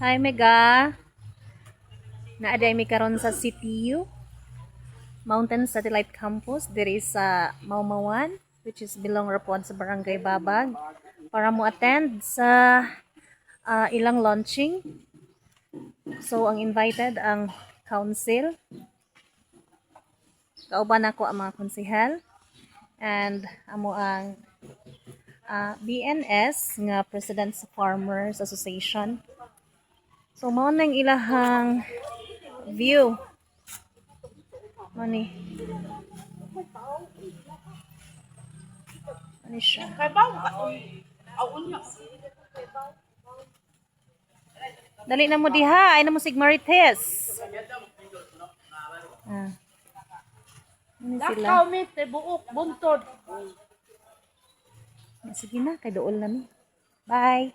Hi, Mega. Naaday mi karon sa CTU, Mountain Satellite Campus, diri sa Maumawan, which is belong rapon sa Barangay Babag, para mo attend sa ilang launching. So, ang invited ang council. Kauban ako ang mga konsehal and amo ang BNS nga President sa Farmers Association. So, mao nang ilahang view. Mani. Ano siya? Dali na mo diha, ay na mo Sigmarites. Ano sila? Lakaw mi buok buntod. Sige na, kay dool na mi. Bye.